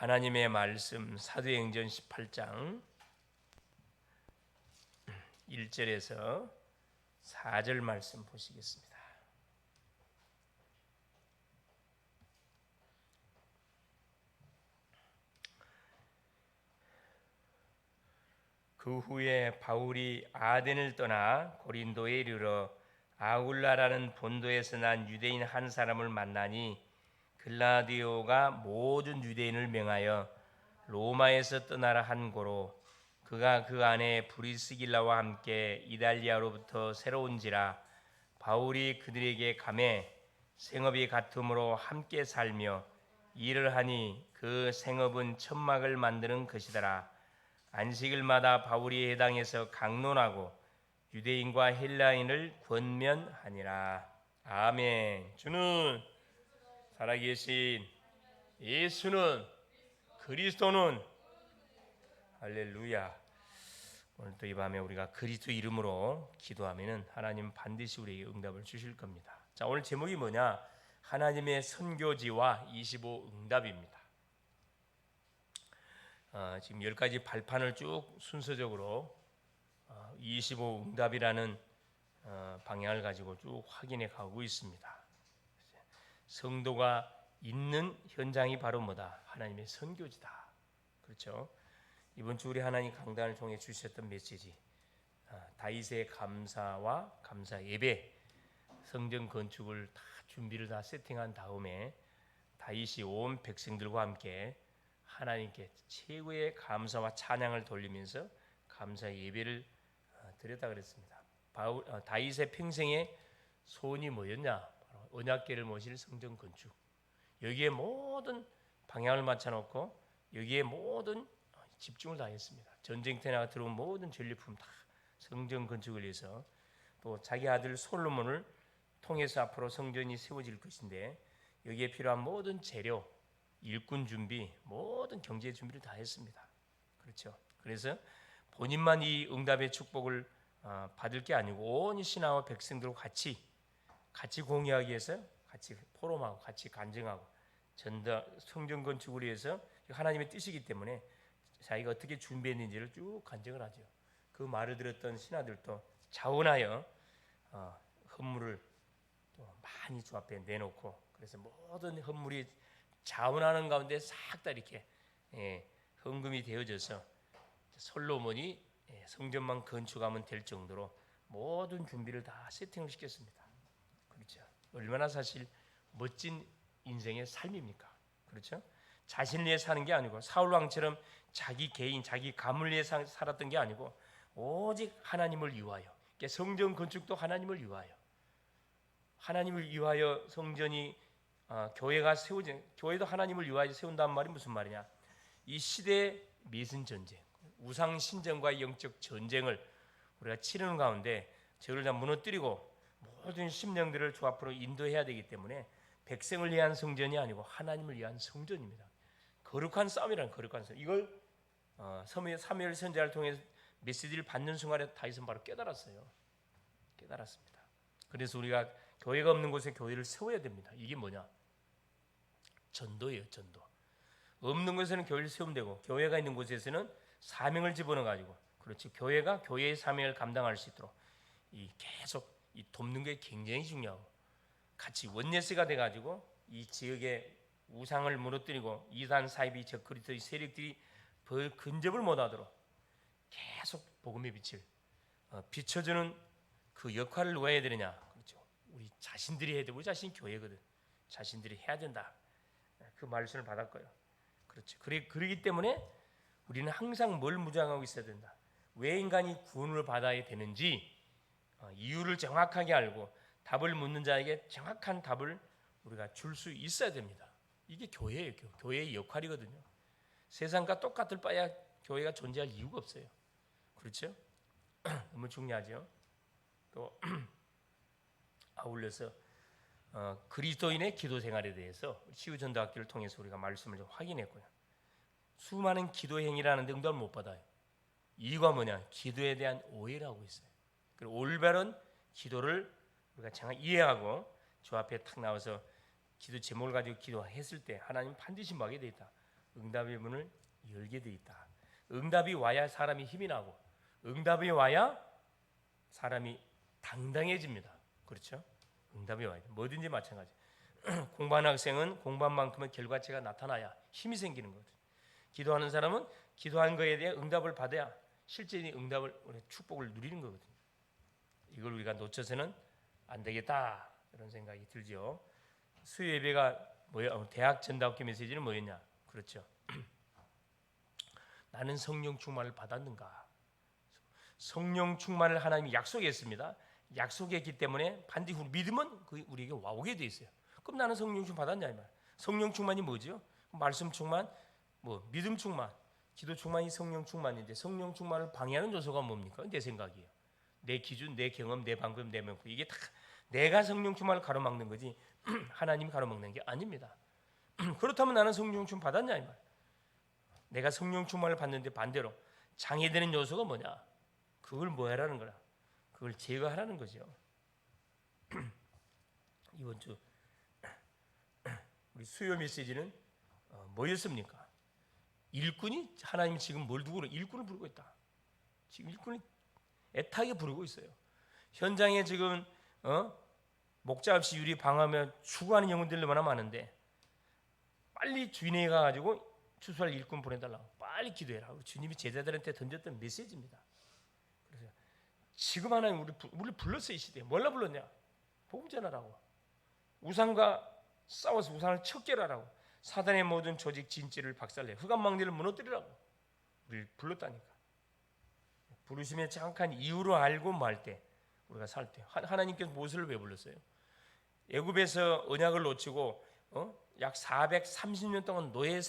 하나님의 말씀 사도행전 18장 1절에서 4절 말씀 보시겠습니다. 그 후에 바울이 아덴을 떠나 고린도에 이르러 아굴라라는 본도에서 난 유대인 한 사람을 만나니 글라디오가 모든 유대인을 명하여 로마에서 떠나라 한 고로 그가 그 안에 브리스길라와 함께 이달리아로부터 새로운지라 바울이 그들에게 감해 생업이 같으므로 함께 살며 일을 하니 그 생업은 천막을 만드는 것이더라. 안식일마다 바울이 해당에서 강론하고 유대인과 헬라인을 권면하니라. 아멘. 주는 살아계신 예수는 그리스도는 할렐루야. 오늘도 이 밤에 우리가 그리스도 이름으로 기도하면은 하나님 반드시 우리에게 응답을 주실 겁니다. 자, 오늘 제목이 뭐냐? 하나님의 선교지와 25 응답입니다. 지금 10가지 발판을 쭉 순서적으로 25 응답이라는 방향을 가지고 쭉 확인해 가고 있습니다. 성도가 있는 현장이 바로 뭐다? 하나님의 선교지다. 그렇죠? 이번 주 우리 하나님 강단을 통해 주셨던 메시지, 다윗의 감사와 감사 예배, 성전 건축을 다 준비를 다 세팅한 다음에 다윗이 온 백성들과 함께 하나님께 최고의 감사와 찬양을 돌리면서 감사 예배를 드렸다 그랬습니다. 다윗의 평생의 소원이 뭐였냐? 바로 언약궤를 모실 성전 건축. 여기에 모든 방향을 맞춰놓고 여기에 모든 집중을 다했습니다. 전쟁터에 들어온 모든 전리품 다 성전 건축을 위해서, 또 자기 아들 솔로몬을 통해서 앞으로 성전이 세워질 것인데 여기에 필요한 모든 재료, 일꾼 준비, 모든 경제 준비를 다 했습니다. 그렇죠? 그래서 본인만 이 응답의 축복을 받을 게 아니고 온 신하와 백성들과 같이 공유하기 위해서 같이 포럼하고 같이 간증하고 성전 건축을 위해서 하나님의 뜻이기 때문에 자기가 어떻게 준비했는지를 쭉 간증을 하죠. 그 말을 들었던 신하들도 자원하여 헌물을 또 많이 주 앞에 내놓고, 그래서 모든 헌물이 자원하는 가운데 싹 다 이렇게 헌금이 되어져서 솔로몬이 성전만 건축하면 될 정도로 모든 준비를 다 세팅을 시켰습니다. 그렇죠? 얼마나 사실 멋진 인생의 삶입니까? 그렇죠? 자신을 위해 사는 게 아니고 사울 왕처럼 자기 개인, 자기 가문을 위해 살았던 게 아니고 오직 하나님을 위하여. 그러니까 성전 건축도 하나님을 위하여. 하나님을 위하여 성전이 교회가 세워진, 교회도 하나님을 위하여 세운다는 말이 무슨 말이냐? 이 시대의 미신 전쟁, 우상 신전과의 영적 전쟁을 우리가 치르는 가운데 저를 다 무너뜨리고 모든 심령들을 주 앞으로 인도해야 되기 때문에 백성을 위한 성전이 아니고 하나님을 위한 성전입니다. 거룩한 싸움이라는 거룩한 싸움. 이걸 사무엘 선지자를 통해 메시지를 받는 순간에 다윗은 바로 깨달았습니다. 그래서 우리가 교회가 없는 곳에 교회를 세워야 됩니다. 이게 뭐냐? 전도예요. 전도. 없는 곳에는 교회를 세우면 되고, 교회가 있는 곳에서는 사명을 집어넣어 가지고, 그렇지, 교회가 교회의 사명을 감당할 수 있도록 계속 돕는 게 굉장히 중요하고, 같이 원네스가 돼 가지고 이 지역의 우상을 무너뜨리고 이단 사이비 적그리스도의 세력들이 근접을 못하도록 계속 복음의 빛을 비춰주는 그 역할을 누가 해야 되느냐? 그렇죠. 우리 자신들이 해야 되고, 우리 자신이 교회거든. 자신들이 해야 된다. 그 말씀을 받았고요. 그렇죠. 그러기 때문에 우리는 항상 뭘 무장하고 있어야 된다. 왜 인간이 구원을 받아야 되는지 이유를 정확하게 알고 답을 묻는 자에게 정확한 답을 우리가 줄 수 있어야 됩니다. 이게 교회예요. 교회의 역할이거든요. 세상과 똑같을 바야 교회가 존재할 이유가 없어요. 그렇죠? 너무 중요하죠. 또 아울러서 그리스도인의 기도 생활에 대해서 치유전도학교를 통해서 우리가 말씀을 좀 확인했고요. 수많은 기도 행위라는데 응답을 못 받아요. 이유가 뭐냐? 기도에 대한 오해를 하고 있어요. 그리고 올바른 기도를 우리가 정확히 이해하고 주 앞에 탁 나와서 기도 제목을 가지고 기도했을 때 하나님 반드시 임하게 되어 있다. 응답의 문을 열게 돼 있다. 응답이 와야 사람이 힘이 나고 응답이 와야 사람이 당당해집니다. 그렇죠? 응답이 와야 돼. 뭐든지 마찬가지. 공부하는 학생은 공부만큼의 결과치가 나타나야 힘이 생기는 거거든. 기도하는 사람은 기도한 거에 대해 응답을 받아야 실제 응답을 축복을 누리는 거거든. 이걸 우리가 놓쳐서는 안 되겠다 이런 생각이 들죠. 수요 예배가 뭐야? 대학 전도학교 메시지는 뭐였냐? 그렇죠. 나는 성령 충만을 받았는가? 성령 충만을 하나님이 약속했습니다. 약속했기 때문에 반드시 우리 믿음은 우리에게 와오게 돼 있어요. 그럼 나는 성령 충만 받았냐 이 말. 성령 충만이 뭐죠? 말씀 충만, 뭐 믿음 충만, 기도 충만이 성령 충만인데 성령 충만을 방해하는 요소가 뭡니까? 내 생각이에요. 내 기준, 내 경험, 내 방법, 내 명품 이게 다 내가 성령 충만을 가로막는 거지 하나님이 가로막는 게 아닙니다. 그렇다면 나는 성령 충만 받았냐 이 말. 내가 성령 충만을 받는데 반대로 장애되는 요소가 뭐냐? 그걸 뭐 하라는 거라? 그걸 제거하라는 거죠. 이번 주 우리 수요 메시지는 뭐였습니까? 일꾼이 하나님이 지금 뭘 두고 일꾼을 부르고 있다. 지금 일꾼이 애타게 부르고 있어요. 현장에 지금 목자 없이 유리 방하며 추구하는 영혼들이 얼마나 많은데 빨리 주인에게 가가지고 추수할 일꾼 보내달라고 빨리 기도해라. 주님이 제자들한테 던졌던 메시지입니다. 그래서 지금 하나님 우리 불렀어요. 이 시대에. 뭘로 불렀냐? 복음 전하라고. 우상과 싸워서 우상을 척결하라고. 사단의 모든 조직 진지를 박살내 흑암망대를 무너뜨리라고 우리를 불렀다니까. 부르심의 정확한 이유로 알고 말 때 우리가 살 때 하나님께서 모세를 왜 불렀어요? 애굽에서 언약을 놓치고 약 430년 동안 노예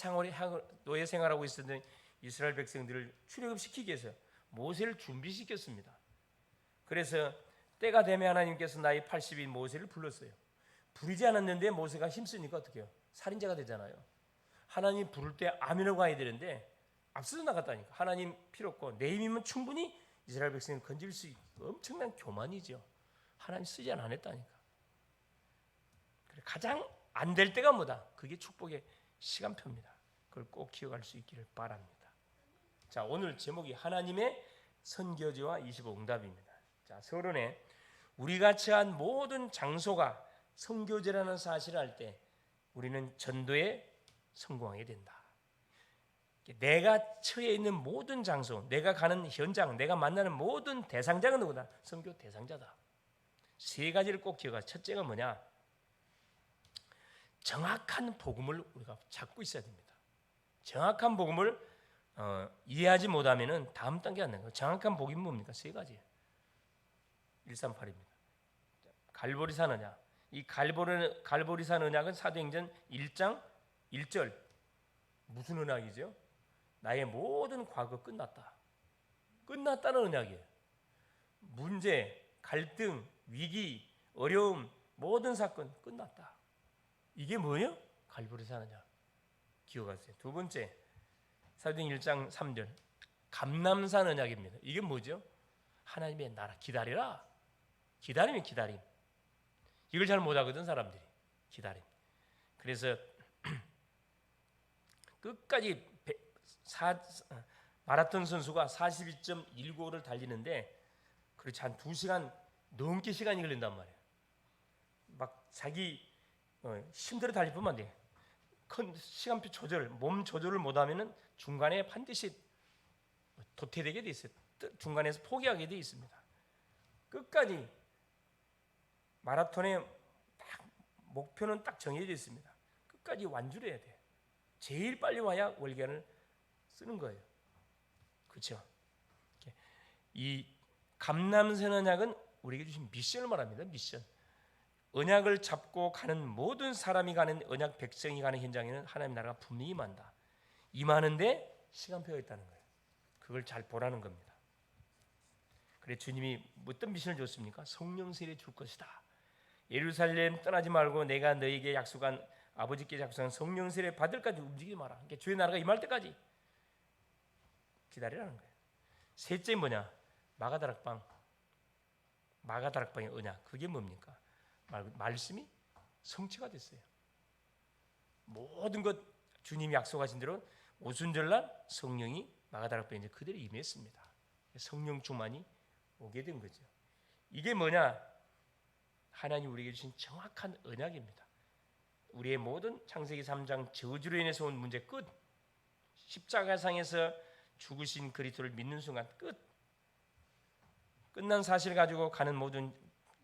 생활하고 있었던 이스라엘 백성들을 출애굽시키기 위해서 모세를 준비시켰습니다. 그래서 때가 되면 하나님께서 나이 80인 모세를 불렀어요. 부르지 않았는데 모세가 힘쓰니까 어떻게 해요? 살인자가 되잖아요. 하나님 부를 때 아멘하고 가야 되는데 앞서서 나갔다니까. 하나님 필요 없고 내 힘이면 충분히 이스라엘 백성을 건질 수 있고 엄청난 교만이죠. 하나님 쓰지 않았다니까. 가장 안 될 때가 뭐다? 그게 축복의 시간표입니다. 그걸 꼭 기억할 수 있기를 바랍니다. 자, 오늘 제목이 하나님의 선교지와 25응답입니다. 자, 서론에 우리가 처한 모든 장소가 선교지라는 사실을 알 때 우리는 전도에 성공하게 된다. 내가 처해 있는 모든 장소, 내가 가는 현장, 내가 만나는 모든 대상자가 누구다? 선교 대상자다. 세 가지를 꼭 기억하세요. 첫째가 뭐냐? 정확한 복음을 우리가 잡고 있어야 됩니다. 정확한 복음을 이해하지 못하면 다음 단계 안 나가요. 정확한 복음이 뭡니까? 세 가지. 138입니다. 갈보리산 언약. 이 갈보리산 언약은 사도행전 1장 1절 무슨 언약이죠? 나의 모든 과거 끝났다. 끝났다는 언약이에요. 문제, 갈등, 위기, 어려움, 모든 사건 끝났다. 이게 뭐예요? 갈보리산 언약. 기억하세요. 두 번째, 사도행전 1장 3절 감람산 언약입니다. 이게 뭐죠? 하나님의 나라. 기다리라. 기다리면 기다림. 이걸 잘 못하거든 사람들이. 기다림. 그래서 끝까지 마라톤 선수가 42.195를 달리는데 그렇지 한 2시간 넘게 시간이 걸린단 말이에요. 막 자기 힘대로 달릴 뿐만 안 돼. 큰 시간표 조절, 몸 조절을 못하면은 중간에 반드시 도태되게 돼 있어요. 중간에서 포기하게 돼 있습니다. 끝까지 마라톤의 딱 목표는 딱 정해져 있습니다. 끝까지 완주를 해야 돼. 제일 빨리 와야 월간을 쓰는 거예요. 그렇죠? 이 감람산 언약은 우리에게 주신 미션을 말합니다. 미션. 언약을 잡고 가는 모든 사람이 가는 언약 백성이 가는 현장에는 하나님 나라가 분명히 임한다. 임하는데 시간표가 있다는 거예요. 그걸 잘 보라는 겁니다. 그래 주님이 어떤 미션을 줬습니까? 성령 세례 줄 것이다. 예루살렘 떠나지 말고 내가 너에게 약속한 아버지께 약속한 성령 세례 받을 때까지 움직이지 마라. 그러니까 주의 나라가 임할 때까지 기다리라는 거예요. 셋째 뭐냐? 마가다락방의 언약. 그게 뭡니까? 말씀이 성취가 됐어요. 모든 것 주님이 약속하신 대로 오순절날 성령이 마가다락방에 이제 그들이 임했습니다. 성령 충만이 오게 된 거죠. 이게 뭐냐? 하나님 우리에게 주신 정확한 언약입니다. 우리의 모든 창세기 3장 저주로 인해서 온 문제 끝, 십자가상에서 죽으신 그리스도를 믿는 순간 끝, 끝난 사실을 가지고 가는 모든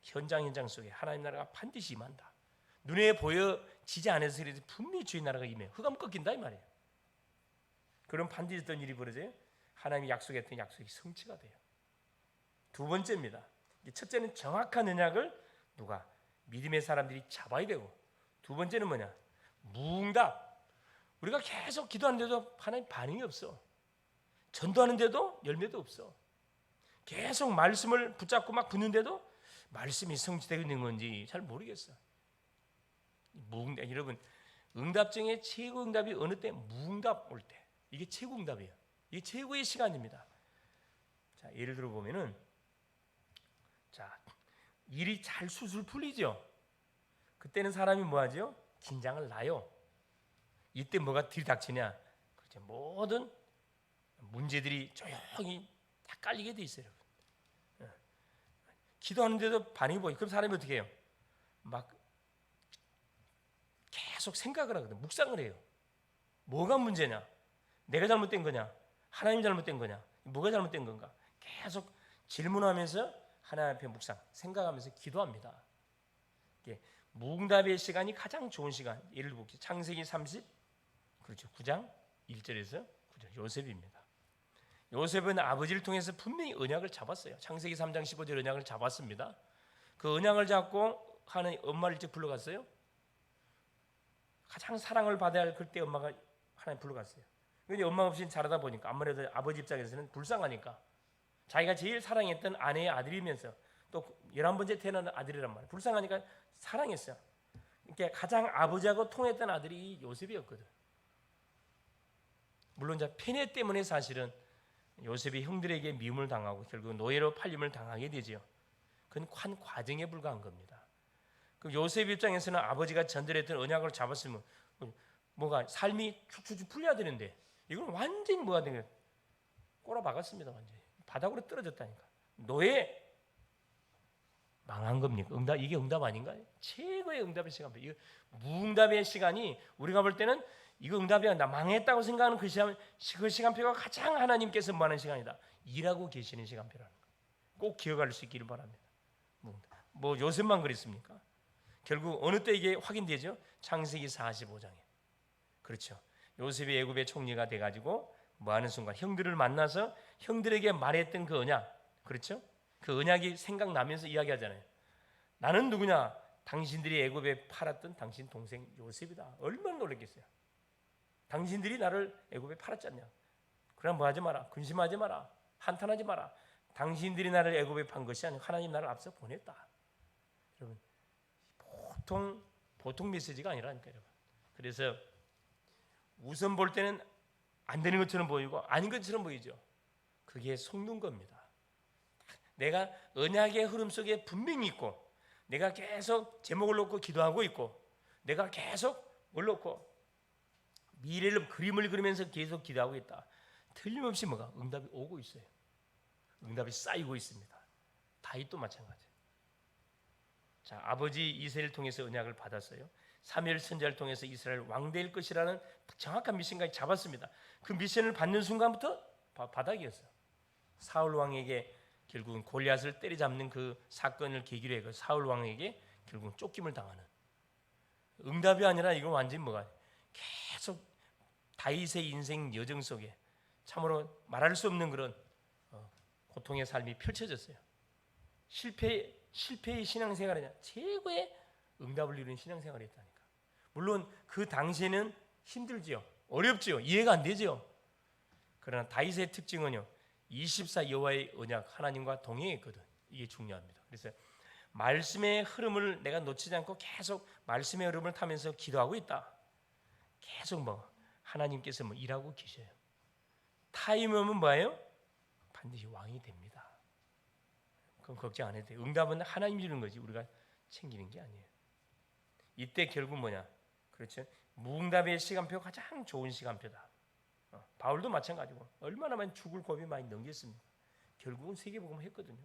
현장 속에 하나님 나라가 반드시 임한다. 눈에 보여지지 않아서 분명히 주의 나라가 임해요. 흑암 꺾인다 이 말이에요. 그럼 반드시 어떤 일이 벌어져요? 하나님이 약속했던 약속이 성취가 돼요. 두 번째입니다. 첫째는 정확한 언약을 누가? 믿음의 사람들이 잡아야 되고, 두 번째는 뭐냐? 무응답. 우리가 계속 기도하는데도 하나님 반응이 없어. 전도하는데도 열매도 없어. 계속 말씀을 붙잡고 막 붙는데도 말씀이 성취되고 있는 건지 잘 모르겠어. 무응답. 여러분, 응답 중에 최고 응답이 어느 때? 무응답 올 때. 이게 최고 응답이에요. 이게 최고의 시간입니다. 자, 예를 들어 보면은, 자, 일이 잘 술술 풀리죠. 그때는 사람이 뭐하죠? 긴장을 놔요. 이때 뭐가 들이닥치냐? 그렇죠. 모든 문제들이 조용히 다 깔리게 돼 있어요. 기도하는데도 반응이 보여. 그럼 사람이 어떻게 해요? 막 계속 생각을 하거든. 묵상을 해요. 뭐가 문제냐? 내가 잘못된 거냐? 하나님이 잘못된 거냐? 뭐가 잘못된 건가? 계속 질문하면서 하나님 앞에 묵상, 생각하면서 기도합니다. 무응답의 시간이 가장 좋은 시간. 예를 들어 창세기 30, 그렇죠. 9장 1절에서 9절 요셉입니다. 요셉은 아버지를 통해서 분명히 언약을 잡았어요. 창세기 3장 15절 언약을 잡았습니다. 그 언약을 잡고 하는 엄마를 일찍 불러갔어요. 가장 사랑을 받아야 할 그때 엄마가 하나님 불러갔어요. 근데 엄마 없이 자라다 보니까 아무래도 아버지 입장에서는 불쌍하니까 자기가 제일 사랑했던 아내의 아들이면서 또 11번째 태어난 아들이란 말이에요. 불쌍하니까 사랑했어요. 그러니까 가장 아버지하고 통했던 아들이 요셉이었거든. 물론 이제 페네 때문에 사실은 요셉이 형들에게 미움을 당하고 결국 노예로 팔림을 당하게 되죠. 그건 한 과정에 불과한 겁니다. 그 요셉 입장에서는 아버지가 전달했던 언약을 잡았으면 뭐가 삶이 축축 풀려야 되는데 이건 완전히 뭐가 된 거예요? 꼬라박았습니다. 완전히 바닥으로 떨어졌다니까. 노예 망한 겁니까? 응답, 이게 응답 아닌가요? 최고의 응답의 시간. 이거 무응답의 시간이 우리가 볼 때는 이거 응답이야. 나 망했다고 생각하는 그 시간표가 가장 하나님께서 뭐하는 시간이다. 일하고 계시는 시간표라는 거. 꼭 기억할 수 있기를 바랍니다. 뭐 요셉만 그랬습니까? 결국 어느 때 이게 확인되죠? 창세기 45장에. 그렇죠. 요셉이 애굽의 총리가 돼가지고 뭐하는 순간 형들을 만나서 형들에게 말했던 그 언약, 그렇죠? 그 언약이 생각나면서 이야기하잖아요. 나는 누구냐? 당신들이 애굽에 팔았던 당신 동생 요셉이다. 얼마나 놀랐겠어요. 당신들이 나를 애굽에 팔았지 않냐? 그럼 뭐하지 마라. 근심하지 마라. 한탄하지 마라. 당신들이 나를 애굽에 판 것이 아니고 하나님 나를 앞서 보냈다. 여러분, 보통 메시지가 아니라니까요. 여러분. 그래서 우선 볼 때는 안 되는 것처럼 보이고 아닌 것처럼 보이죠. 그게 속는 겁니다. 내가 언약의 흐름 속에 분명히 있고 내가 계속 제목을 놓고 기도하고 있고 내가 계속 뭘 놓고 미래를 그림을 그리면서 계속 기도하고 있다. 틀림없이 뭐가 응답이 오고 있어요. 응답이 쌓이고 있습니다. 다윗도 마찬가지예요. 자, 아버지 이새를 통해서 언약을 받았어요. 사무엘 선지자를 통해서 이스라엘 왕 될 것이라는 정확한 미션까지 잡았습니다. 그 미션을 받는 순간부터 바닥이었어요. 사울 왕에게 결국은 골리앗을 때려잡는 그 사건을 계기로 해서 사울 왕에게 결국은 쫓김을 당하는 응답이 아니라 이건 완전히 뭐가 계속 다윗의 인생 여정 속에 참으로 말할 수 없는 그런 고통의 삶이 펼쳐졌어요. 실패의 신앙생활이냐 최고의 응답을 이루는 신앙생활이 있다니까. 물론 그 당시에는 힘들지요, 어렵지요, 이해가 안 되지요. 그러나 다윗의 특징은요 24 여호와의 언약 하나님과 동행했거든. 이게 중요합니다. 그래서 말씀의 흐름을 내가 놓치지 않고 계속 말씀의 흐름을 타면서 기도하고 있다. 계속 하나님께서 일하고 계셔요. 타임 오면 뭐예요? 반드시 왕이 됩니다. 그건 걱정 안 해도 돼요. 응답은 하나님이 주는 거지 우리가 챙기는 게 아니에요. 이때 결국 뭐냐? 그렇죠? 무응답의 시간표가 가장 좋은 시간표다. 바울도 마찬가지고 얼마나 많이 죽을 고비 많이 넘겼습니까? 결국은 세계복음을 했거든요.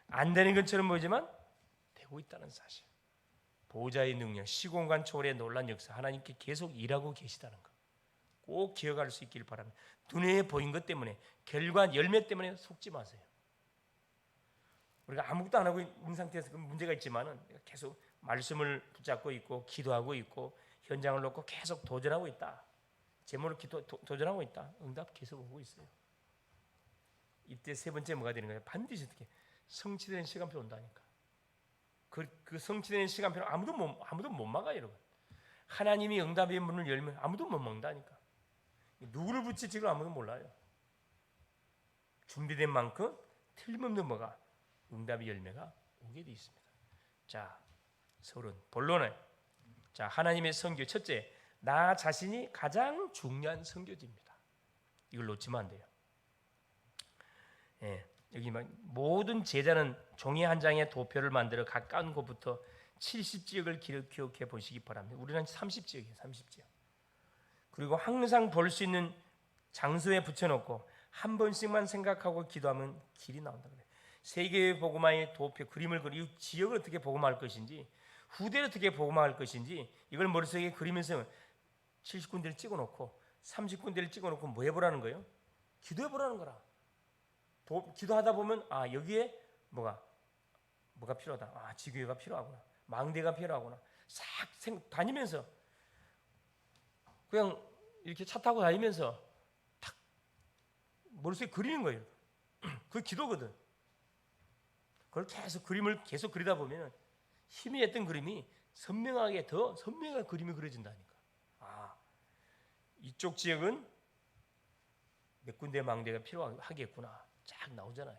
안 되는 것처럼 보이지만 되고 있다는 사실. 보호자의 능력, 시공간 초월의 놀란 역사, 하나님께 계속 일하고 계시다는 것 꼭 기억할 수 있기를 바랍니다. 눈에 보인 것 때문에, 결과 열매 때문에 속지 마세요. 우리가 아무것도 안 하고 있는 상태에서 문제가 있지만은 계속 말씀을 붙잡고 있고 기도하고 있고 현장을 놓고 계속 도전하고 있다. 제목을 도전하고 있다. 응답 계속 오고 있어요. 이때 세 번째 뭐가 되는 거예요? 반드시 어떻게 성취되는 시간표 온다니까. 그 성취되는 시간표는 아무도 못 막아요, 여러분. 하나님이 응답의 문을 열면 아무도 못 막는다니까. 누구를 붙일지를 아무도 몰라요. 준비된 만큼 틀림없는 뭐가 응답의 열매가 오게 돼 있습니다. 자, 서론 본론은 자, 하나님의 선교 첫째, 나 자신이 가장 중요한 선교지입니다. 이걸 놓치면 안 돼요. 예, 여기 모든 제자는 종이 한 장에 도표를 만들어 가까운 곳부터 70지역을 기억해 보시기 바랍니다. 우리는 30지역이에요. 30지역. 그리고 항상 볼 수 있는 장소에 붙여놓고 한 번씩만 생각하고 기도하면 길이 나온다 그래요. 세계의 복음화의 도표 그림을 그리고 지역을 어떻게 복음화할 것인지 후대를 어떻게 복음화할 것인지 이걸 머릿속에 그리면서 70군데를 찍어놓고 30군데를 찍어놓고 뭐 해보라는 거예요? 기도해보라는 거라. 기도하다 보면 아 여기에 뭐가 필요하다. 아 지교회가 필요하구나. 망대가 필요하구나. 싹 다니면서 그냥 이렇게 차 타고 다니면서 탁 머릿속에 그리는 거예요. 그게 기도거든. 그걸 계속 그림을 계속 그리다 보면 희미했던 그림이 선명하게 더 선명한 그림이 그려진다니까. 아 이쪽 지역은 몇 군데 망대가 필요하겠구나. 쫙 나오잖아요.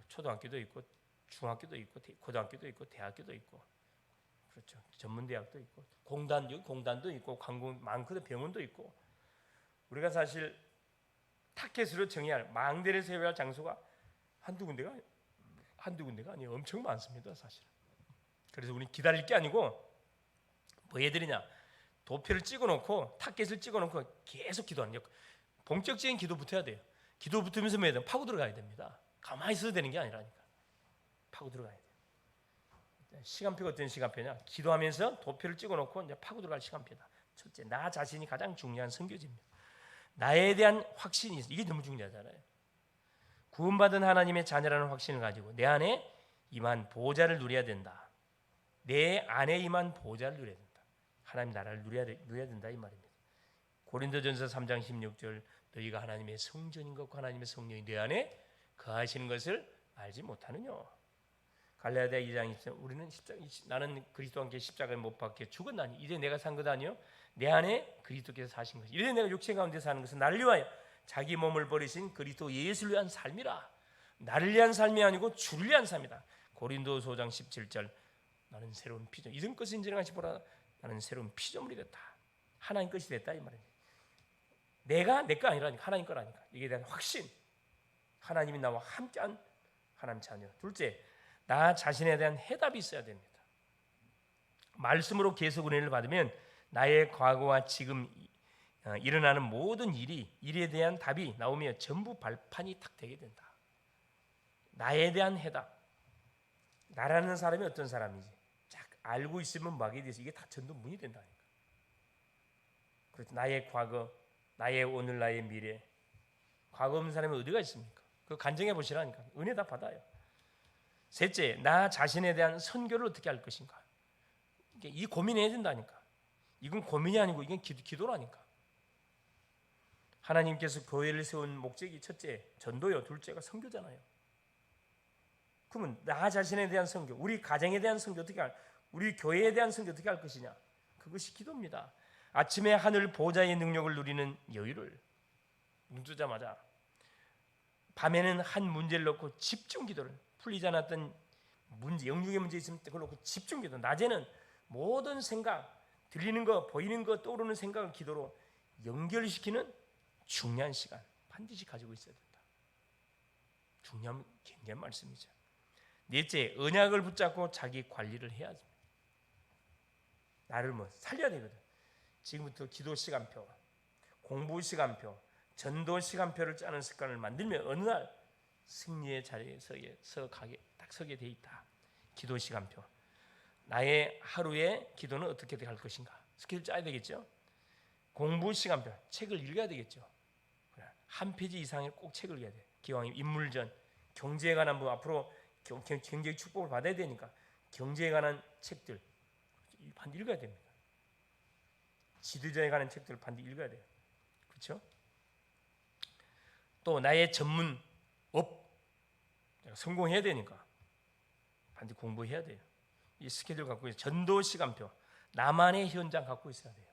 초등학교도 있고 중학교도 있고 고등학교도 있고 대학교도 있고 그렇죠. 전문대학도 있고 공단도 있고 관공 많거든. 병원도 있고 우리가 사실 타켓으로 정해야 할 망대를 세워야 할 장소가 한두 군데가 아니에요. 엄청 많습니다. 사실. 그래서 우리 기다릴 게 아니고 뭐 해드리냐 도표를 찍어놓고 타켓을 찍어놓고 계속 기도하는 거. 본격적인 기도부터 해야 돼요. 기도 붙으면서 뭐 해야 돼요? 파고 들어가야 됩니다. 가만히 있어도 되는 게 아니라니까. 파고 들어가야 돼요. 시간표가 어떤 시간표냐? 기도하면서 도표를 찍어놓고 이제 파고 들어갈 시간표다. 첫째, 나 자신이 가장 중요한 선교지입니다. 나에 대한 확신이 있어. 이게 너무 중요하잖아요. 구원받은 하나님의 자녀라는 확신을 가지고 내 안에 임한 보호자를 누려야 된다. 내 안에 임한 보호자를 누려야 된다. 하나님 나라를 누려야 된다 이 말입니다. 고린도전서 3장 16절 너희가 하나님의 성전인 것과 하나님의 성령이 내 안에 거하시는 것을 알지 못하느냐. 갈라디아 2장 20절 우리는 나는 그리스도와 함께 십자가에 못 박혀 죽었나니 이제 내가 산 것 아니요 내 안에 그리스도께서 사신 것이 이제 내가 육체 가운데 사는 것은 나를 위하여 자기 몸을 버리신 그리스도 예수를 위한 삶이라. 나를 위한 삶이 아니고 주를 위한 삶이다. 고린도서 5장 17절 나는 새로운 피조물 이전 것을 인정하시 보라 나는 새로운 피조물이 됐다. 하나님 것이 됐다 이 말입니다. 내가 내 거 아니라니까 하나님 거라니까. 이게 대한 확신. 하나님이 나와 함께한 하나님 자녀. 둘째, 나 자신에 대한 해답이 있어야 됩니다. 말씀으로 계속 은혜를 받으면 나의 과거와 지금 일어나는 모든 일에 대한 답이 나오며 전부 발판이 탁 되게 된다. 나에 대한 해답. 나라는 사람이 어떤 사람인지 딱 알고 있으면 막에 대해서 이게 다 전부 문이 된다니까. 그래서 나의 과거, 나의 오늘, 나의 미래. 과거 없는 사람이 어디가 있습니까? 그거 간증해 보시라니까. 은혜 다 받아요. 셋째, 나 자신에 대한 선교를 어떻게 할 것인가. 이 고민해야 된다니까. 이건 고민이 아니고 이건 기도라니까. 하나님께서 교회를 세운 목적이 첫째, 전도요. 둘째가 선교잖아요. 그러면 나 자신에 대한 선교, 우리 가정에 대한 선교 어떻게 우리 교회에 대한 선교 어떻게 할 것이냐. 그것이 기도입니다. 아침에 하늘 보좌의 능력을 누리는 여유를 눈 뜨자마자 밤에는 한 문제를 놓고 집중 기도를 풀리지 않았던 문제, 영육의 문제 있으면 그걸 놓고 집중 기도. 낮에는 모든 생각, 들리는 거, 보이는 거, 떠오르는 생각을 기도로 연결시키는 중요한 시간 반드시 가지고 있어야 된다. 중요한 굉장한 말씀이죠. 넷째, 언약을 붙잡고 자기 관리를 해야 합니다. 나를 뭐 살려야 되거든. 지금부터 기도 시간표, 공부 시간표, 전도 시간표를 짜는 습관을 만들면 어느 날 승리의 자리에 딱 서게 돼 있다. 기도 시간표. 나의 하루의 기도는 어떻게 갈 것인가? 스케줄 짜야 되겠죠. 공부 시간표, 책을 읽어야 되겠죠. 한 페이지 이상의 꼭 책을 읽어야 돼. 기왕이면 인물전, 경제에 관한 뭐 앞으로 경제의 축복을 받아야 되니까 경제에 관한 책들 반드시 읽어야 됩니다. 지도자에 관한 책들을 반드시 읽어야 돼요. 그렇죠? 또 나의 전문 업 성공해야 되니까 반드시 공부해야 돼요. 이 스케줄 갖고 있어요. 전도 시간표, 나만의 현장 갖고 있어야 돼요.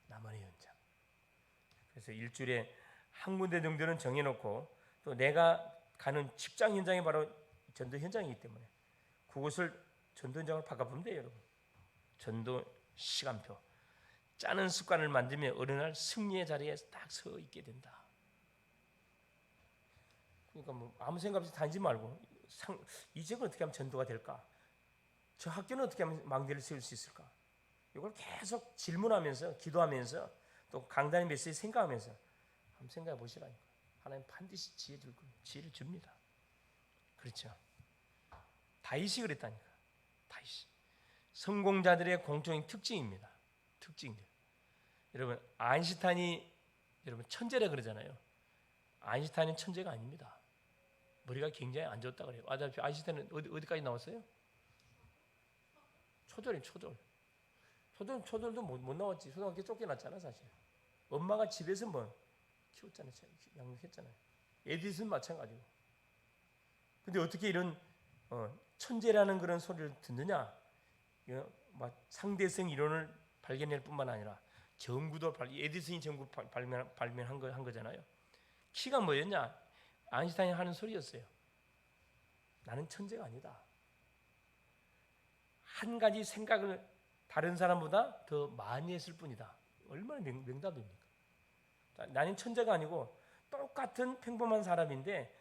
나만의 현장. 그래서 일주일에 한 군데 정도는 정해놓고 또 내가 가는 직장 현장이 바로 전도 현장이기 때문에 그곳을 전도 현장으로 바꿔보면 돼요, 여러분. 전도 시간표 짜는 습관을 만들면 어느 날 승리의 자리에 딱 서 있게 된다. 그러니까 뭐 아무 생각 없이 다니지 말고 이 지역은 어떻게 하면 전도가 될까? 저 학교는 어떻게 하면 망대를 세울 수 있을까? 이걸 계속 질문하면서 기도하면서 또 강단의 메시지 생각하면서 한번 생각해 보시라니까. 하나님 반드시 지혜 줄 거예요. 지혜를 줍니다. 그렇죠? 다윗이 그랬다니까. 다윗이 성공자들의 공통인 특징입니다. 특징들. 여러분 아인슈타인이 여러분 천재라 그러잖아요. 아인슈타인은 천재가 아닙니다. 머리가 굉장히 안 좋았다 그래요. 아인슈타인은 어디까지 나왔어요? 초절도 못 나왔지. 초등학교 쫓겨났잖아 사실. 엄마가 집에서 뭐 키웠잖아요. 양육했잖아요. 에디슨 마찬가지고. 근데 어떻게 이런 천재라는 그런 소리를 듣느냐? 상대성 이론을 발견할 뿐만 아니라 전구도 에디슨이 전구 발명한 거잖아요. 키가 뭐였냐? 아인슈타인이 하는 소리였어요. 나는 천재가 아니다. 한 가지 생각을 다른 사람보다 더 많이 했을 뿐이다. 얼마나 명답입니까? 나는 천재가 아니고 똑같은 평범한 사람인데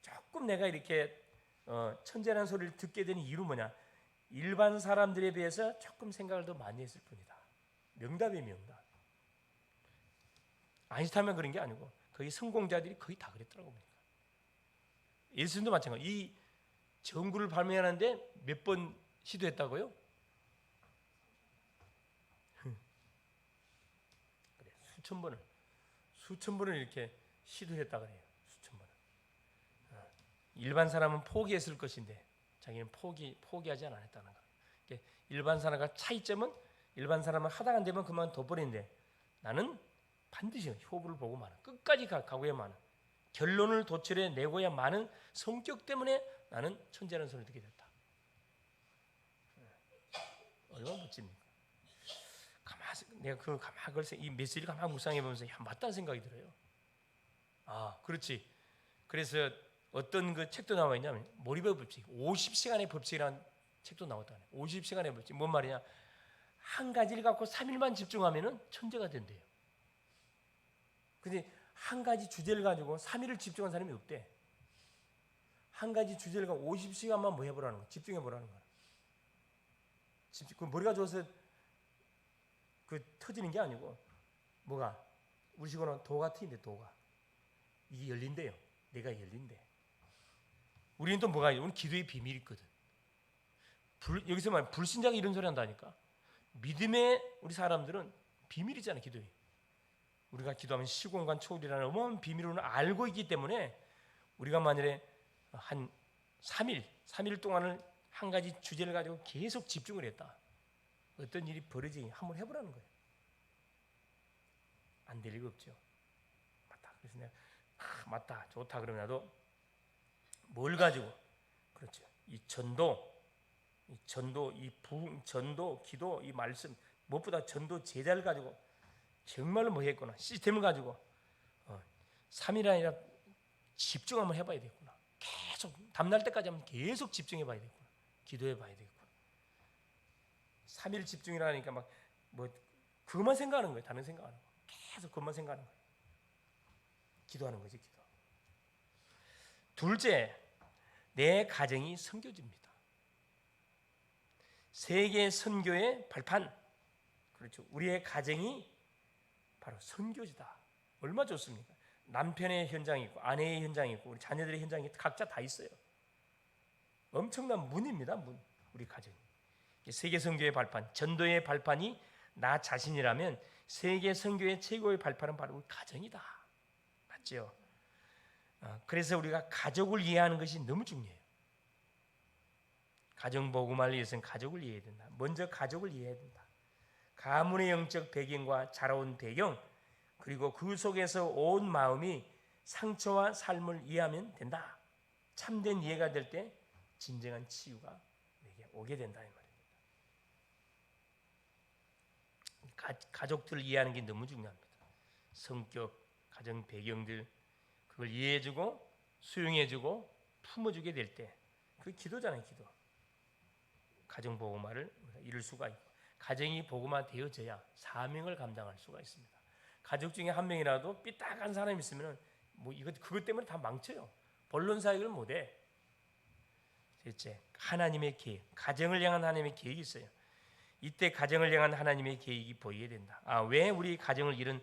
조금 내가 이렇게 천재라는 소리를 듣게 되는 이유는 뭐냐? 일반 사람들에 비해서 조금 생각을 더 많이 했을 뿐이다. 명답이에요, 명답. 아인슈타인만 그런 게 아니고 거기 성공자들이 거의 다 그랬더라고 보니까. 예수님도 마찬가지. 이 전구를 발명하는데 몇 번 시도했다고요? 그래, 수천 번을 이렇게 시도했다 그래요. 수천 번을. 일반 사람은 포기했을 것인데 자기는 포기하지 않았다는 거. 일반 사람과 차이점은 일반 사람은 하다가 안 되면 그만 둬버리는데 나는 반드시 효부를 보고 마는 끝까지 가고야 마는 결론을 도출해 내고야 마는 성격 때문에 나는 천재라는 소리를 듣게 됐다. 얼마나 멋집니까? 내가 가만히 이 메시지를 가만히 묵상해 보면서 맞다는 생각이 들어요. 그렇지. 그래서 어떤 그 책도 나와 있냐면 몰입의 법칙, 50시간의 법칙이라는 책도 나왔다. 50시간의 법칙 뭔 말이냐? 한 가지를 갖고 3일만 집중하면은 천재가 된대요. 근데 한 가지 주제를 가지고 3일을 집중한 사람이 없대. 한 가지 주제를 가지고 50시간만 뭐 해보라는 거야. 집중해 보라는 거야. 그 머리가 좋아서 그 터지는 게 아니고 뭐가 우리 식으로는 도가 트인데 도가 이게 열린대요. 내가 열린대. 우리는 또 뭐가 있냐? 우리는 기도의 비밀이 있거든. 여기서 말 불신자가 이런 소리 한다니까. 믿음의 우리 사람들은 비밀이잖아. 기도에 우리가 기도하면 시공간 초월이라는 어마어마한 비밀을 알고 있기 때문에 우리가 만일에 한 3일 동안을 한 가지 주제를 가지고 계속 집중을 했다. 어떤 일이 벌어지니 한번 해보라는 거예요. 안 될 리가 없죠. 맞다. 그래서 내가 맞다 좋다 그러면 나도 뭘 가지고 그렇죠. 이 전도, 이 부흥, 전도, 기도, 이 말씀 무엇보다 전도 제자를 가지고 정말로 뭐 했구나 시스템을 가지고 3일 아니라 집중 한번 해봐야 되겠구나. 계속 담날 때까지 한번 계속 집중해봐야 되겠구나. 기도해봐야 되겠구나. 3일 집중이라니까 막 뭐 그것만 생각하는 거예요. 다른 생각하는 거. 계속 그것만 생각하는 거예요. 기도하는 거지 기도. 둘째, 내 가정이 선교지입니다. 세계 선교의 발판. 그렇죠. 우리의 가정이 바로 선교지다. 얼마 좋습니까? 남편의 현장이 있고 아내의 현장이 있고 우리 자녀들의 현장이 각자 다 있어요. 엄청난 문입니다. 문. 우리 가정이. 세계 선교의 발판, 전도의 발판이 나 자신이라면 세계 선교의 최고의 발판은 바로 우리 가정이다. 맞죠? 그래서 우리가 가족을 이해하는 것이 너무 중요해요. 가정 복음을 위해서는 가족을 이해해야 된다. 먼저 가족을 이해해야 된다. 가문의 영적 배경과 자라온 배경, 그리고 그 속에서 온 마음이 상처와 삶을 이해하면 된다. 참된 이해가 될 때 진정한 치유가 내게 오게 된다 이 말입니다. 가족들을 이해하는 게 너무 중요합니다. 성격, 가정 배경들 그걸 이해해주고 수용해주고 품어주게 될 때 그게 기도잖아요. 기도. 가정 복음화를 이룰 수가 있고 가정이 복음화 되어져야 사명을 감당할 수가 있습니다. 가족 중에 한 명이라도 삐딱한 사람이 있으면 뭐 그것 때문에 다 망쳐요. 본론 사역을 못해. 셋째, 하나님의 계획, 가정을 향한 하나님의 계획이 있어요. 이때 가정을 향한 하나님의 계획이 보여야 된다. 왜 우리 가정을 이런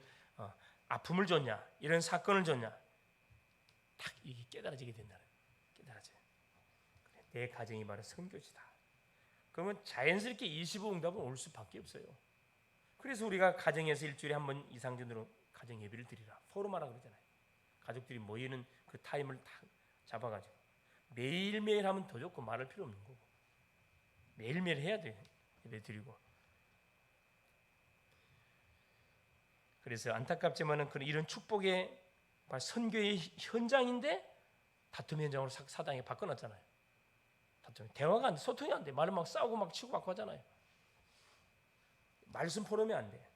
아픔을 줬냐, 이런 사건을 줬냐, 딱 이게 깨달아지게 된다는 거예요. 깨달아져요. 내 가정이 바로 선교지다. 그러면 자연스럽게 25응답은 올 수밖에 없어요. 그래서 우리가 가정에서 일주일에 한 번 이상 정도로 가정 예배를 드리라. 포럼하라 그러잖아요. 가족들이 모이는 그 타임을 딱 잡아가지고 매일매일 하면 더 좋고 말할 필요 없는 거고 매일매일 해야 돼요. 예배 드리고. 그래서 안타깝지만은 이런 축복의 선교의 현장인데 다툼 현장으로 사당에 바꿔놨잖아요. 다툼, 대화가 안 돼, 소통이 안 돼. 말을 막 싸우고 막 치고 받고 하잖아요. 말씀 포럼이 안 돼.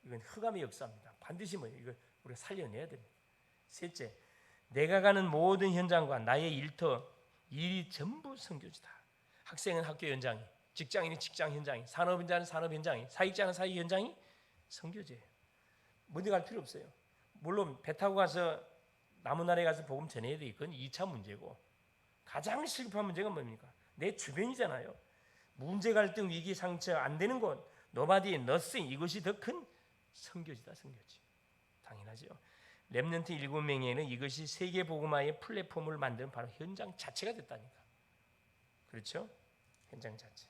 이건 흑암의 역사입니다. 반드시 이거 우리가 살려내야 됩니다. 셋째, 내가 가는 모든 현장과 나의 일이 전부 선교지다. 학생은 학교 현장이, 직장인은 직장 현장이, 산업인자는 산업 현장이, 사익자는 사익 현장이 선교지예요. 어디 갈 필요 없어요. 물론 배 타고 가서 남은 나라에 가서 복음 전해야 돼. 그건 2차 문제고 가장 시급한 문제가 뭡니까? 내 주변이잖아요. 문제, 갈등, 위기, 상처 안 되는 곳, nobody, nothing, 이것이 더 큰 선교지다. 선교지. 당연하죠. 렘넌트 7명에는 이것이 세계 복음화의 플랫폼을 만드는 바로 현장 자체가 됐다니까. 그렇죠? 현장 자체.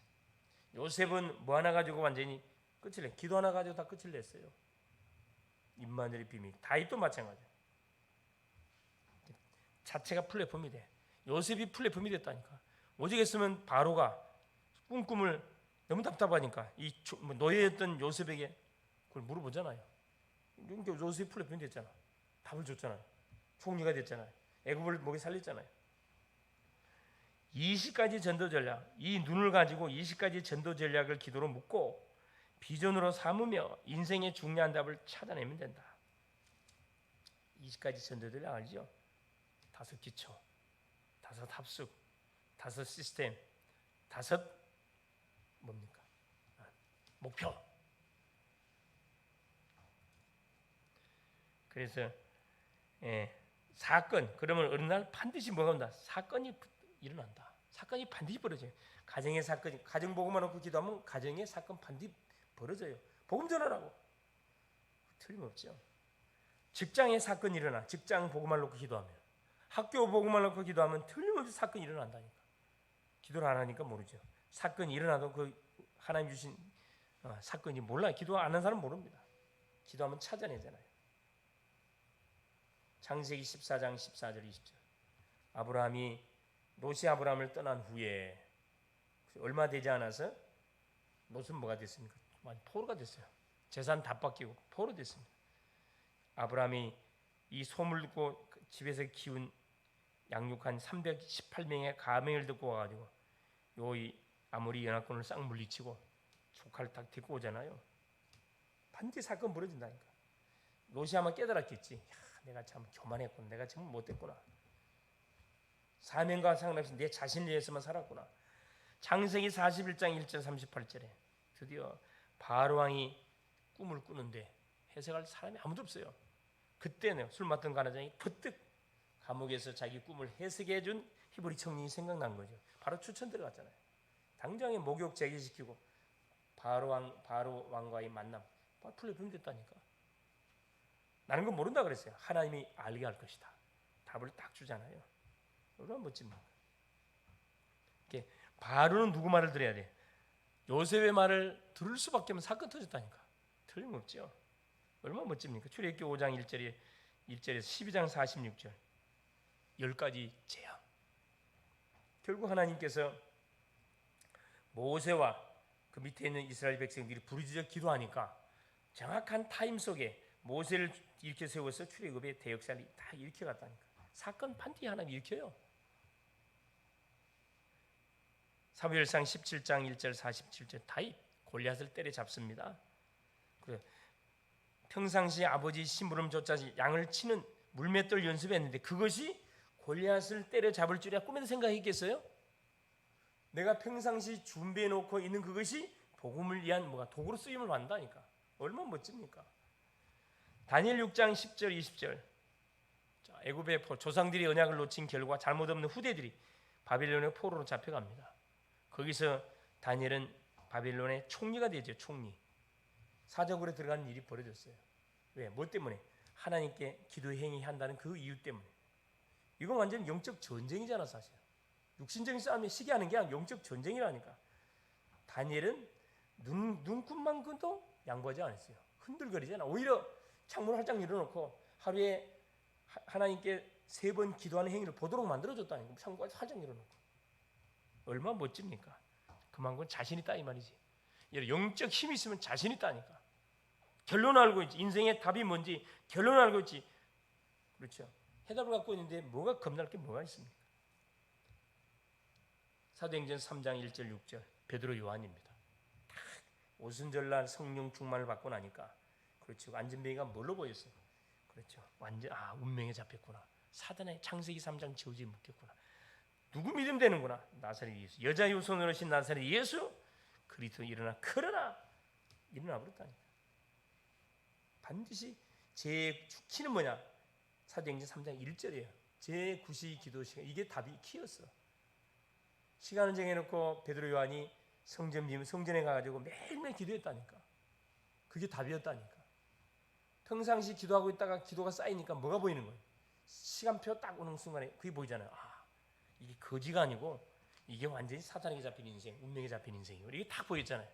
요셉은 뭐 하나 가지고 완전히 끝을 내. 기도 하나 가지고 다 끝을 냈어요. 임마누엘의 비밀. 다윗도 마찬가지야. 자체가 플랫폼이 돼. 요셉이 플랫폼이 됐다니까. 오죽했으면 바로가 꿈을 너무 답답하니까 이 노예였던 요셉에게 그걸 물어보잖아요. 그러니까 요셉이 플랫폼이 됐잖아. 답을 줬잖아요. 총리가 됐잖아요. 애굽을 목에 살렸잖아요. 20가지 전도 전략, 이 눈을 가지고 20가지 전도 전략을 기도로 묻고 비전으로 삼으며 인생의 중요한 답을 찾아내면 된다. 20가지 전도 전략 알죠? 5 기초, 5 합숙, 5 시스템, 5 뭡니까? 목표. 그래서 사건, 그러면 어느 날 반드시 뭐가 온다? 사건이 일어난다. 사건이 반드시 벌어져요. 가정의 사건이, 가정 복음만 놓고 기도하면 가정의 사건 반드시 벌어져요. 복음 전하라고. 틀림없죠. 직장의 사건이 일어나. 직장 복음만 놓고 기도하면. 학교 복음만 놓고 기도하면 틀림없이 사건이 일어난다니까. 기도를 안 하니까 모르죠. 사건이 일어나도 그 하나님 주신 사건이 몰라요. 기도 안 하는 사람은 모릅니다. 기도하면 찾아내잖아요. 창세기 14장 14절 20절. 아브라함이 롯이 아브라함을 떠난 후에 얼마 되지 않아서 롯은 뭐가 됐습니까? 포로가 됐어요. 재산 다 뺏기고 포로 됐습니다. 아브라함이 이 소문 듣고 집에서 키운 양육한 318명의 가명을 듣고 와가지고 아무리 연합군을 싹 물리치고 조카를 딱 데리고 오잖아요. 반드시 사건 벌어진다니까. 롯이 아마 깨달았겠지. 내가 참 교만했구나. 내가 정말 못됐구나. 사명과 상관없이 내 자신을 위해서만 살았구나. 창세기 41장 1절 38절에 드디어 바로왕이 꿈을 꾸는데 해석할 사람이 아무도 없어요. 그때는 술 맡던 간화장이 퍼뜩 감옥에서 자기 꿈을 해석해 준 히브리 청년이 생각난 거죠. 바로 추천 들어갔잖아요. 당장에 목욕 제기시키고 바로 왕과의 만남 풀려보면 됐다니까. 나는 건 모른다 그랬어요. 하나님이 알게 할 것이다. 답을 딱 주잖아요. 얼마나 멋집니까? 바로는 누구 말을 들어야 돼? 요셉의 말을 들을 수밖에 없는 사건 터졌다니까. 틀림없죠. 얼마나 멋집니까? 출애굽기 5장 1절에서 12장 46절 10가지 재앙. 결국 하나님께서 모세와 그 밑에 있는 이스라엘 백성들이 부르짖어 기도하니까 정확한 타임 속에 모세를 일으켜 세워서 출애굽의 대역사를 다 일으켜 갔다니까. 사건 판티 하나님 일으켜요. 사무엘상 17장 1절 47절 다윗 골리앗을 때려잡습니다. 평상시 아버지 심부름조차 양을 치는 물맷돌 연습했는데 그것이 골리앗을 때려잡을 줄이야 꿈에도 생각했겠어요? 내가 평상시 준비해 놓고 있는 그것이 복음을 위한 도구로 쓰임을 받는다니까. 얼마나 멋집니까? 다니엘 6장 10절 20절 애굽의 조상들이 언약을 놓친 결과 잘못 없는 후대들이 바빌론의 포로로 잡혀갑니다. 거기서 다니엘은 바빌론의 총리가 되죠. 총리. 사적으로 들어가는 일이 벌어졌어요. 왜? 뭐 때문에? 하나님께 기도 행위한다는 그 이유 때문에. 이건 완전 영적 전쟁이잖아 사실. 육신적인 싸움에 시기하는 게 아니라 영적 전쟁이라니까. 다니엘은 눈금만큼도 양보하지 않았어요. 흔들거리잖아. 오히려 창문을 활짝 열어놓고 하루에 하나님께 3번 기도하는 행위를 보도록 만들어줬다니까. 창문을 활짝 열어놓고. 얼마나 멋집니까? 그만큼 자신이 있다 이 말이지. 영적 힘이 있으면 자신이 있다니까. 결론 알고 있지. 인생의 답이 뭔지 결론 알고 있지. 그렇죠. 해답을 갖고 있는데 뭐가 겁날 게 뭐가 있습니까? 사도행전 3장 1절 6절 베드로 요한입니다. 오순절날 성령 충만을 받고 나니까 그렇죠. 안진뱅이가 뭘로 보였어요? 그렇죠. 완전 운명에 잡혔구나. 사단의 창세기 3장 저주에 묶였구나. 누구 믿으면 되는구나. 나사렛 예수. 여자 유손으로 오신 나사렛 예수 그리스도 일어나 그러나 일어나 버렸다니까. 반드시 제 키는 뭐냐? 사도행전 3장 1절이에요. 제 9시 기도 시간. 이게 답이 키였어. 시간을 정해놓고 베드로 요한이 성전에 가가지고 매일매일 기도했다니까. 그게 답이었다니까. 평상시 기도하고 있다가 기도가 쌓이니까 뭐가 보이는 거예요? 시간표 딱 오는 순간에 그게 보이잖아요. 이게 거지가 아니고 이게 완전히 사탄에게 잡힌 인생, 운명에 잡힌 인생이에요. 이게 딱 보였잖아요.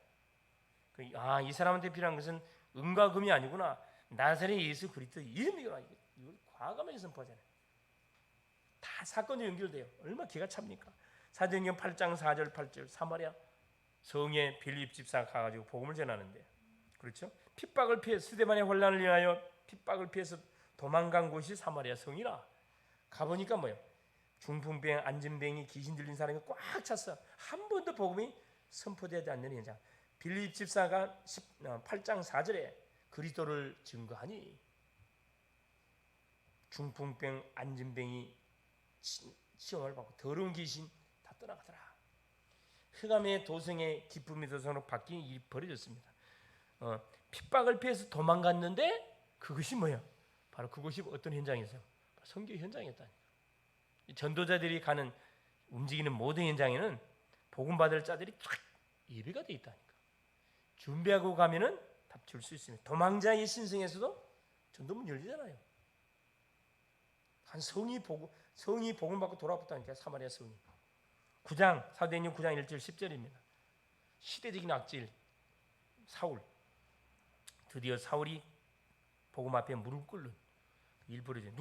이 사람한테 필요한 것은 은과 금이 아니구나. 나사렛 예수 그리스도 이름이구나. 이걸 과감하게 선포하잖아요. 다 사건이 연결돼요. 얼마나 기가 찹니까? 사도행전 8장 4절 8절 사마리아 성에 빌립 집사 가가지고 복음을 전하는데 그렇죠? 핍박을 피해 스데반의 혼란을 인하여 핍박을 피해서 도망간 곳이 사마리아 성이라. 가보니까 뭐예요? 중풍병, 안진병이 귀신 들린 사람이 꽉 찼어. 한 번도 복음이 선포되지 않는 현장. 빌립 집사가 8장 4절에 그리스도를 증거하니 중풍병, 안진병이 시험을 받고 더러운 귀신 다 떠나가더라. 흑암의 도성의 기쁨의 도성으로 바뀐 일이 벌어졌습니다. 핍박을 피해서 도망갔는데 그것이 뭐야? 바로 그것이 어떤 현장에서? 선교 현장이었다니까. 전도자들이 가는 움직이는 모든 현장에는 복음 받을 자들이 쫙 예배가 돼 있다니까. 준비하고 가면은 답 줄 수 있습니다. 도망자의 신성에서도 전도문 열리잖아요. 한 성이 복음 받고 돌아왔다니까. 사마리아 성이. 9장 사도행전 9장 1절 10절입니다. 시대적인 악질 사울. 드디어 사울이 복음 앞에 무릎 꿇는 일 벌어져.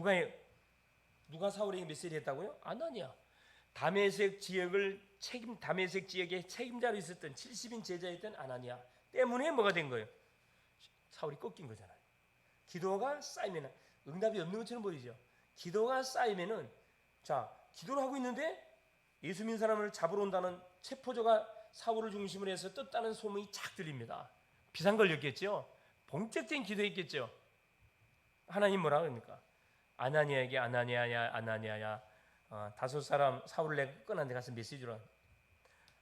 누가 사울에게 메시지 했다고요? 아나니아. 다메섹 지역의 책임자로 있었던 70인 제자였던 아나니아 때문에 뭐가 된 거예요? 사울이 꺾인 거잖아요. 기도가 쌓이면 응답이 없는 것처럼 보이죠. 기도가 쌓이면은 기도를 하고 있는데 예수 믿는 사람을 잡으러 온다는 체포자가 사울을 중심으로 해서 떴다는 소문이 착 들립니다. 비상 걸렸겠죠. 본격적인 기도했겠죠. 하나님 뭐라 그럽니까? 아나니아에게 아나니아야 5 사람 사울을 내가 꺼낸 데 가서 메시지로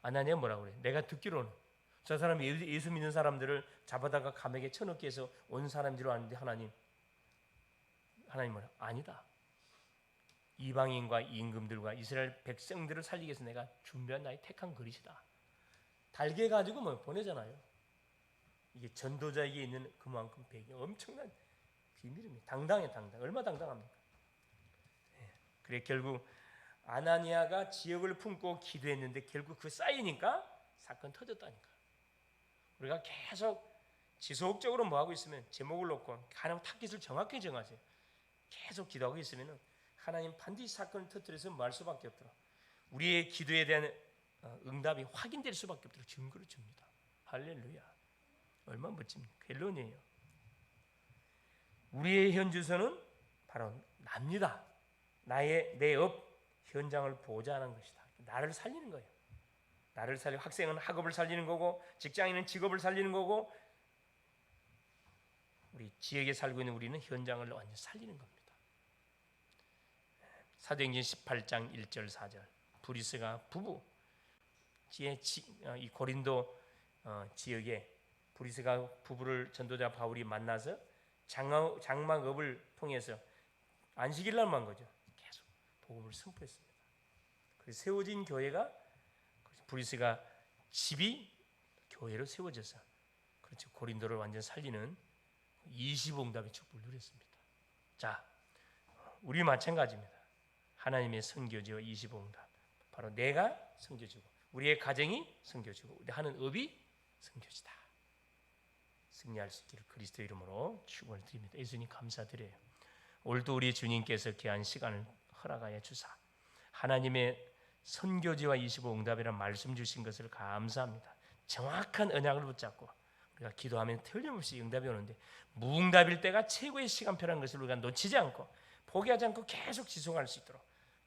아나니아 뭐라고 그래? 내가 듣기로는 저 사람이 예수 믿는 사람들을 잡아다가 감옥에 쳐넣기 위해서 온 사람들로 아는데 하나님 뭐라? 아니다. 이방인과 임금들과 이스라엘 백성들을 살리기 위해서 내가 준비한 나의 택한 그릇이다. 달게 가지고 보내잖아요. 이게 전도자에게 있는 그만큼 배경 엄청난 비밀입니다. 당당해. 얼마 당당합니까? 그래 결국 아나니아가 지역을 품고 기도했는데 결국 그 쌓이니까 사건 터졌다니까. 우리가 계속 지속적으로 뭐 하고 있으면 제목을 놓고 하나님 타깃을 정확히 정하세요. 계속 기도하고 있으면 하나님 반드시 사건을 터뜨려서 뭐 할 수밖에 없도록 우리의 기도에 대한 응답이 확인될 수밖에 없도록 증거를 줍니다. 할렐루야. 얼마나 멋집니까? 갤론이에요. 우리의 현주소는 바로 납니다. 내 업 현장을 보호자 하는 것이다. 나를 살리는 거예요. 나를 살리 학생은 학업을 살리는 거고 직장인은 직업을 살리는 거고 우리 지역에 살고 있는 우리는 현장을 완전히 살리는 겁니다. 사도행전 18장 1절 4절 브리스가 부부 이 고린도 지역에 브리스가 부부를 전도자 바울이 만나서 장막업을 통해서 안식일 날만 거죠. 계속 복음을 선포했습니다. 그래서 세워진 교회가 브리스가 집이 교회로 세워져서 그렇죠. 고린도를 완전 살리는 25응답의 축복을 누렸습니다. 자, 우리 마찬가지입니다. 하나님의 선교지와 25응답. 바로 내가 선교지고 우리의 가정이 선교지고 우리 하는 업이 선교지다. 승리할 수 있기를 그리스도 이름으로 축원을 드립니다. 예수님 감사드려요. 오늘도 우리 주님께서 귀한 시간을 허락하여 주사 하나님의 선교지와 25응답이라는 말씀 주신 것을 감사합니다. 정확한 언약을 붙잡고 우리가 기도하면 틀림없이 응답이 오는데 무응답일 때가 최고의 시간표라는 것을 우리가 놓치지 않고 포기하지 않고 계속 지속할 수 있도록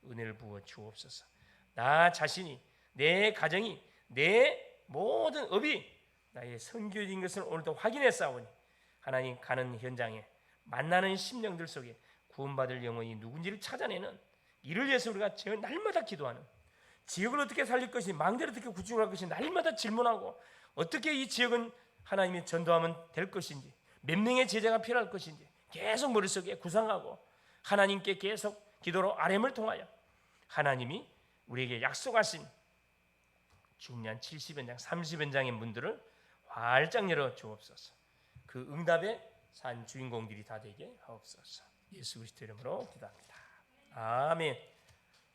은혜를 부어 주옵소서. 나 자신이 내 가정이 내 모든 업이 나의 선교인 것을 오늘도 확인해 싸우니 하나님 가는 현장에 만나는 심령들 속에 구원받을 영혼이 누군지를 찾아내는 이를 위해서 우리가 날마다 기도하는 지역을 어떻게 살릴 것인지 망대를 어떻게 구축할 것인지 날마다 질문하고 어떻게 이 지역은 하나님이 전도하면 될 것인지 몇 명의 제자가 필요할 것인지 계속 머릿속에 구상하고 하나님께 계속 기도로 RM을 통하여 하나님이 우리에게 약속하신 중요한 70연장 30연장의 문들을 활짝 열어 주옵소서. 그 응답의 산 주인공들이 다 되게 하옵소서. 예수 그리스도 이름으로 기도합니다. 아멘.